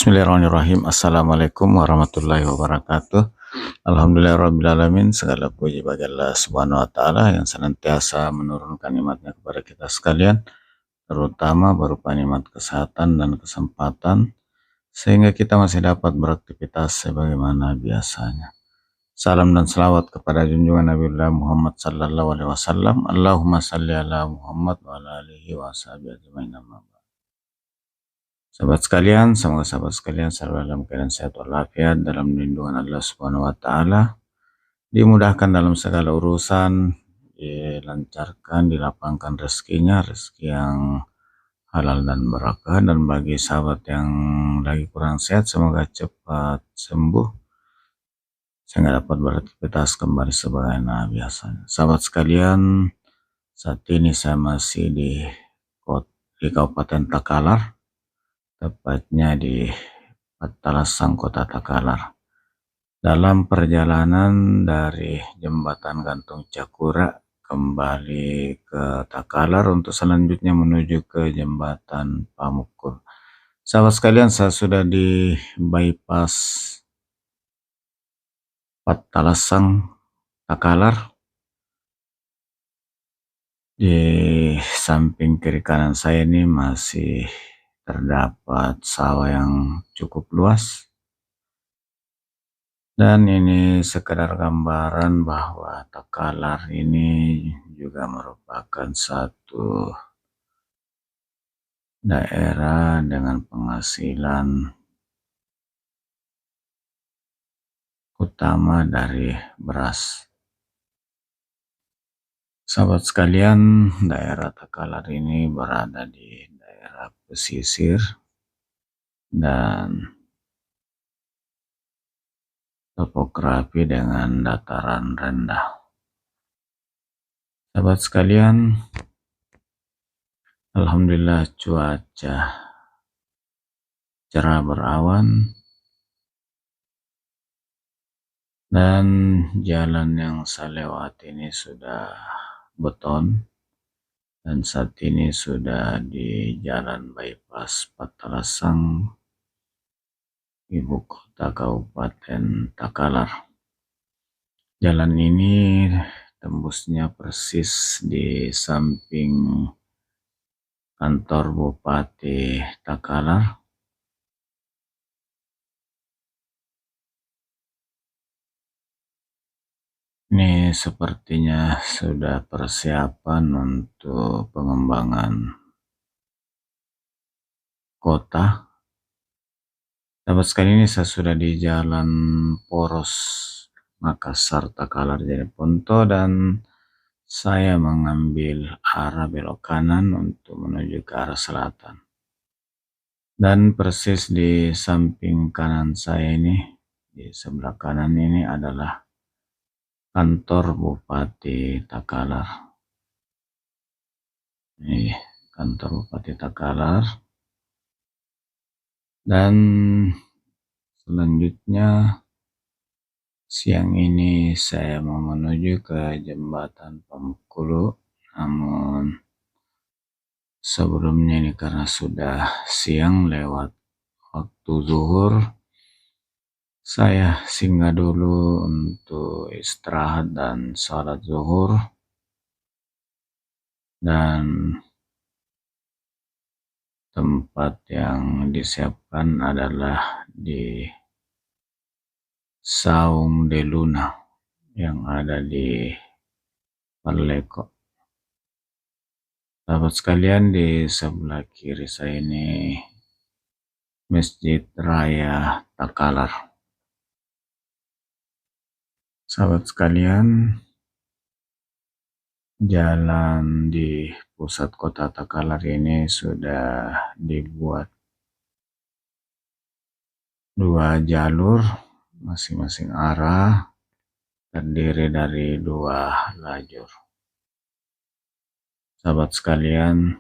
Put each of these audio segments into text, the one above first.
Bismillahirrahmanirrahim. Assalamualaikum warahmatullahi wabarakatuh. Alhamdulillahirrabbilalamin. Segala puji bagi Allah subhanahu wa ta'ala yang senantiasa menurunkan nikmatnya kepada kita sekalian, terutama berupa nikmat kesehatan dan kesempatan, sehingga kita masih dapat beraktivitas sebagaimana biasanya. Salam dan salawat kepada junjungan Nabi Muhammad sallallahu alaihi wasallam. Allahumma salli ala Muhammad wa ala alihi wa sahbihi ajmain. Sahabat sekalian, semoga sahabat sekalian selalu dalam keadaan sehat walafiat, dalam lindungan Allah Subhanahu wa taala, dimudahkan dalam segala urusan, dilancarkan, dilapangkan rezekinya, rezeki yang halal dan berkah. Dan bagi sahabat yang lagi kurang sehat, semoga cepat sembuh sehingga dapat beraktivitas kembali sebagaimana biasanya. Sahabat sekalian, saat ini saya masih di Kabupaten Takalar, tepatnya di Patalasang, Kota Takalar. Dalam perjalanan dari Jembatan Gantung Cakura kembali ke Takalar untuk selanjutnya menuju ke Jembatan Pamukul. Sahabat sekalian, saya sudah di bypass Patalasang Takalar. Di samping kiri kanan saya ini masih terdapat sawah yang cukup luas. Dan ini sekedar gambaran bahwa Takalar ini juga merupakan satu daerah dengan penghasilan utama dari beras. Sahabat sekalian, daerah Takalar ini berada di daerah pesisir dan topografi dengan dataran rendah. Sahabat sekalian, alhamdulillah cuaca cerah berawan dan jalan yang saya lewati ini sudah beton, dan saat ini sudah di jalan bypass Patalasang, ibu kota Kabupaten Takalar. Jalan ini tembusnya persis di samping kantor Bupati Takalar. Ini sepertinya sudah persiapan untuk pengembangan kota. Sahabat sekali, ini saya sudah di jalan poros Makassar Takalar Jeneponto dan saya mengambil arah belok kanan untuk menuju ke arah selatan. Dan persis di samping kanan saya ini, di sebelah kanan ini adalah kantor Bupati Takalar. Ini kantor Bupati Takalar. Dan selanjutnya siang ini saya mau menuju ke Jembatan Pamukul. Namun sebelumnya ini karena sudah siang lewat waktu zuhur, saya singgah dulu untuk istirahat dan salat zuhur. Dan tempat yang disiapkan adalah di Saung de Luna yang ada di Paleko. Sahabat sekalian, di sebelah kiri saya ini Masjid Raya Takalar. Sahabat sekalian, jalan di pusat kota Takalar ini sudah dibuat 2 jalur masing-masing arah, terdiri dari 2 lajur. Sahabat sekalian,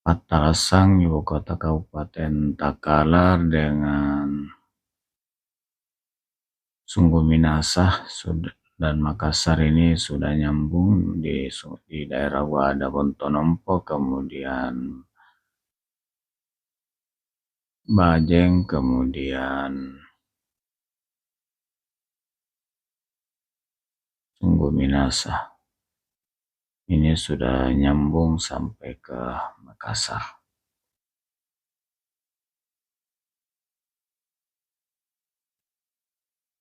Patalasang, ibu kota Kabupaten Takalar, dengan Sungguh Minasah dan Makassar ini sudah nyambung di daerah Wada Bontonompo, kemudian Bajeng, kemudian Tunggu Minasa. Ini sudah nyambung sampai ke Makassar.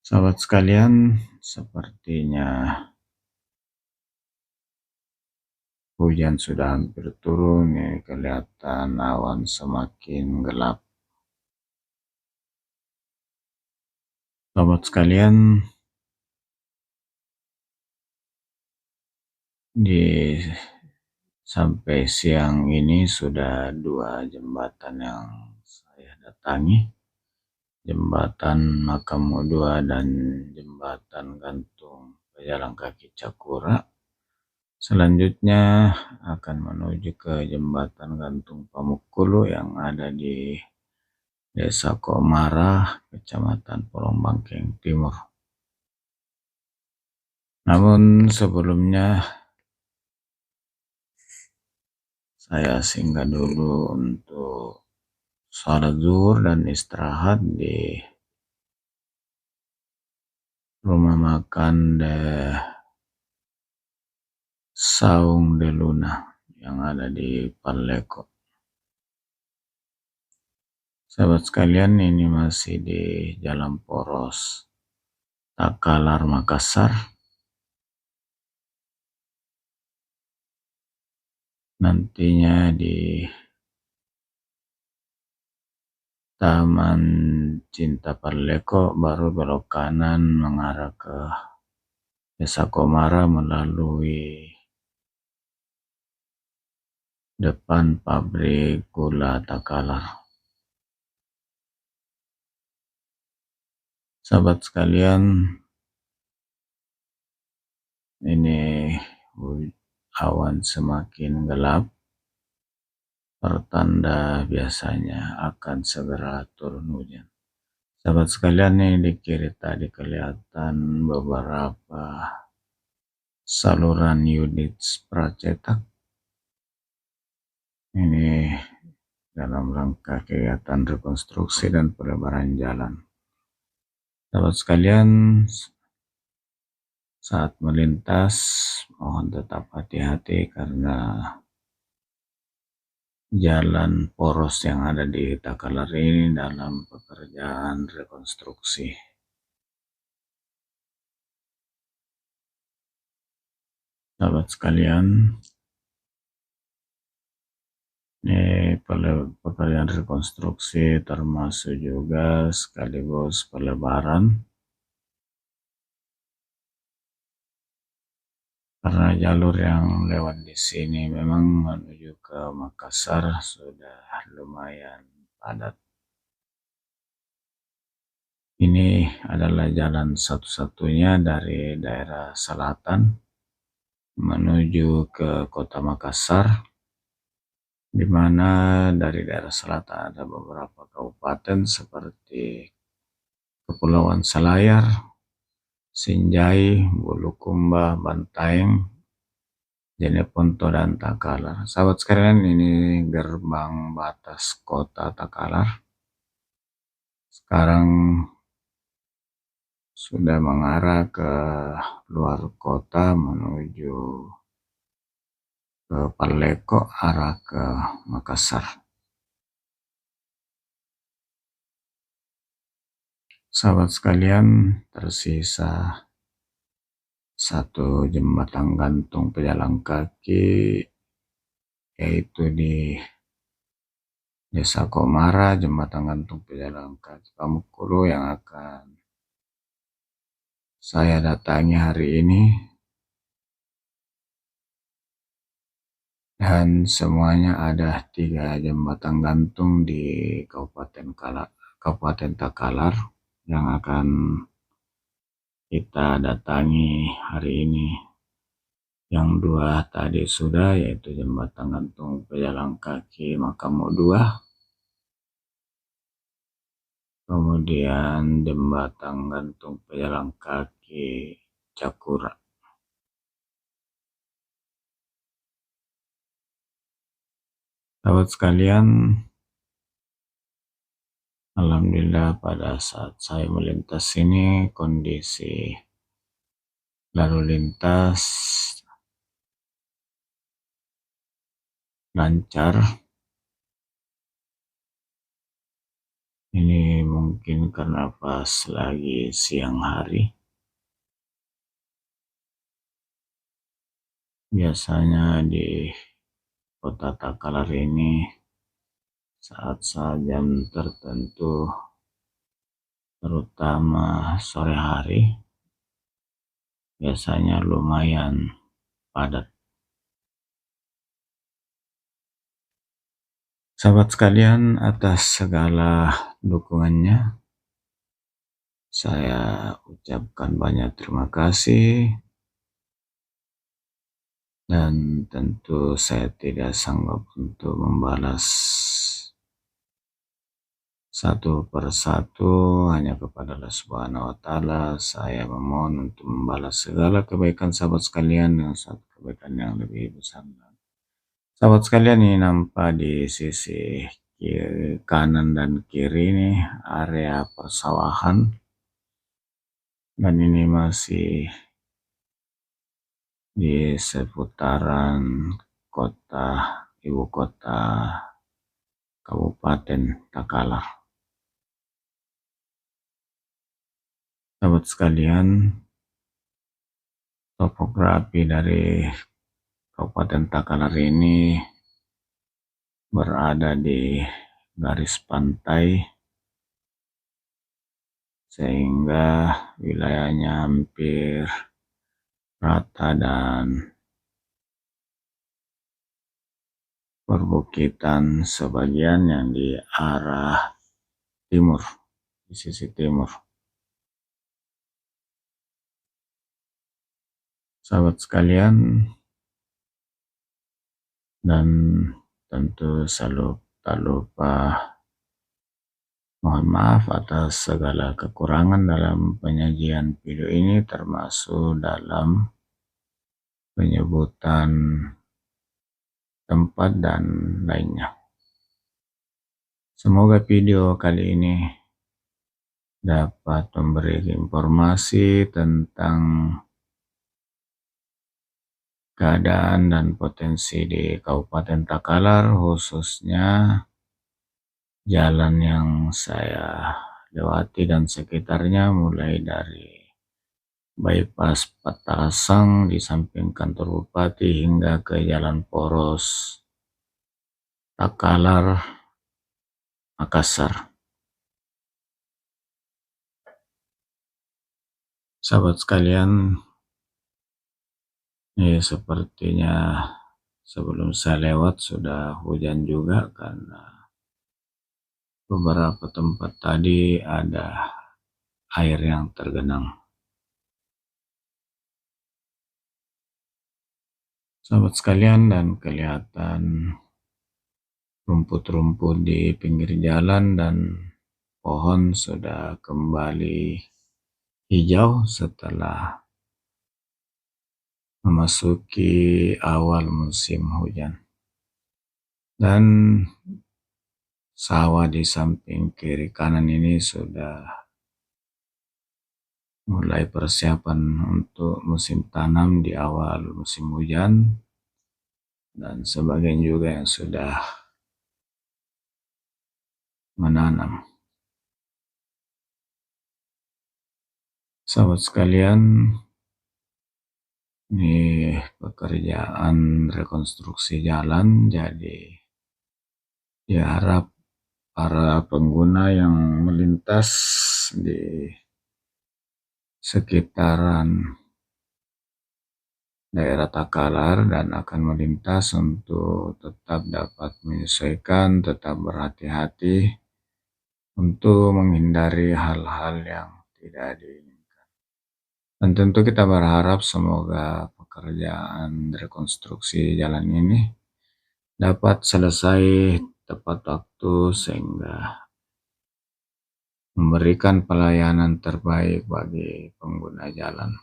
Sahabat sekalian, sepertinya hujan sudah hampir turun, ya, kelihatan awan semakin gelap. Sahabat sekalian, sampai siang ini sudah 2 jembatan yang saya datangi, jembatan Makamu 2 dan jembatan gantung pejalan kaki Cakura. Selanjutnya akan menuju ke jembatan gantung Pamukulu yang ada di Desa Komara, Kecamatan Porong Bangkeng Timur. Namun sebelumnya saya singgah dulu untuk sholat zuhur dan istirahat di rumah makan Saung de Luna yang ada di Palleko. Sahabat sekalian, ini masih di Jalan Poros Takalar, Makassar. Nantinya di Taman Cinta Palleko, baru belok kanan mengarah ke Desa Komara melalui depan pabrik gula Takalar. Sahabat sekalian, ini awan semakin gelap, pertanda biasanya akan segera turun hujan. Sahabat sekalian, ini di kiri tadi kelihatan beberapa saluran unit pracetak. Ini dalam rangka kegiatan rekonstruksi dan pelebaran jalan. Sahabat sekalian, saat melintas mohon tetap hati-hati karena jalan poros yang ada di Takalar ini dalam pekerjaan rekonstruksi. Sahabat sekalian, ini pekerjaan rekonstruksi termasuk juga sekaligus pelebaran, karena jalur yang lewat di sini memang menuju ke Makassar sudah lumayan padat. Ini adalah jalan satu-satunya dari daerah selatan menuju ke kota Makassar, di mana dari daerah selatan ada beberapa kabupaten seperti Kepulauan Selayar, Sinjai, Bulukumba, Bantaeng, Jeneponto, dan Takalar. Sahabat sekalian, ini gerbang batas kota Takalar. Sekarang sudah mengarah ke luar kota menuju ke Palleko, arah ke Makassar. Sahabat sekalian, tersisa 1 jembatan gantung pejalan kaki, yaitu di Desa Komara, jembatan gantung pejalan kaki Pamukulu yang akan saya datangi hari ini. Dan semuanya ada 3 jembatan gantung di Kabupaten Takalar yang akan kita datangi hari ini. Yang 2 tadi sudah, yaitu jembatan gantung pejalan kaki Makamu 2, kemudian jembatan gantung pejalan kaki Cakura. Sahabat sekalian, Alhamdulillah pada saat saya melintas ini kondisi lalu lintas lancar. Ini mungkin karena pas lagi siang hari. Biasanya di kota Takalar ini saat-saat jam tertentu, terutama sore hari, biasanya lumayan padat. Sahabat sekalian, atas segala dukungannya, saya ucapkan banyak terima kasih, dan tentu saya tidak sanggup untuk membalas satu persatu. Hanya kepada Allah Subhanahu wa Ta'ala saya memohon untuk membalas segala kebaikan sahabat sekalian dengan satu kebaikan yang lebih besar. Sahabat sekalian, ini nampak di sisi kiri, kanan dan kiri ini area persawahan, dan ini masih di seputaran kota, ibu kota Kabupaten Takalar. Sahabat sekalian, topografi dari Kabupaten Takalar ini berada di garis pantai, sehingga wilayahnya hampir rata dan perbukitan sebagian yang di arah timur, di sisi timur. Sahabat sekalian, dan tentu tak lupa mohon maaf atas segala kekurangan dalam penyajian video ini, termasuk dalam penyebutan tempat dan lainnya. Semoga video kali ini dapat memberi informasi tentang keadaan dan potensi di Kabupaten Takalar, khususnya jalan yang saya lewati dan sekitarnya, mulai dari bypass Patasang di samping kantor bupati hingga ke jalan poros Takalar Makassar. Sahabat sekalian, ini sepertinya sebelum saya lewat sudah hujan juga, karena beberapa tempat tadi ada air yang tergenang. Sahabat sekalian, dan kelihatan rumput-rumput di pinggir jalan dan pohon sudah kembali hijau setelah memasuki awal musim hujan. Dan sawah di samping kiri kanan ini sudah mulai persiapan untuk musim tanam di awal musim hujan, dan sebagian juga yang sudah menanam. Sahabat sekalian, ini pekerjaan rekonstruksi jalan, jadi diharap para pengguna yang melintas di sekitaran daerah Takalar dan akan melintas untuk tetap dapat menyesuaikan, tetap berhati-hati untuk menghindari hal-hal yang tidak diinginkan. Dan tentu kita berharap semoga pekerjaan rekonstruksi jalan ini dapat selesai tepat waktu, sehingga memberikan pelayanan terbaik bagi pengguna jalan,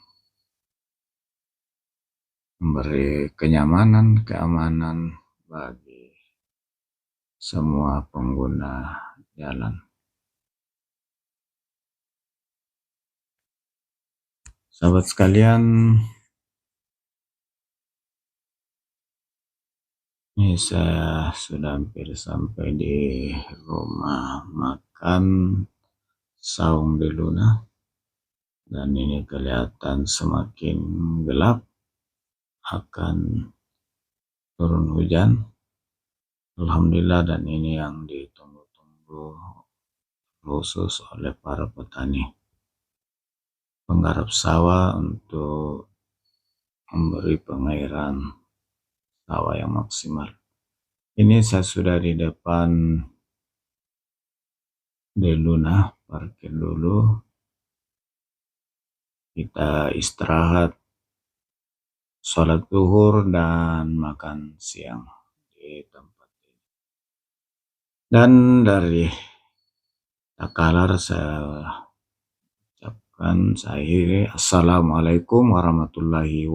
memberi kenyamanan, keamanan bagi semua pengguna jalan. Sahabat sekalian, ini saya sudah hampir sampai di rumah makan Saung de Luna, dan ini kelihatan semakin gelap, akan turun hujan. Alhamdulillah, dan ini yang ditunggu-tunggu khusus oleh para petani penggarap sawah untuk memberi pengairan sawah yang maksimal. Ini saya sudah di depan De Luna, parkir dulu, kita istirahat, sholat zuhur dan makan siang di tempat ini. Dan dari Takalar saya ucapkan, saya akhiri, assalamualaikum warahmatullahi wabarakatuh.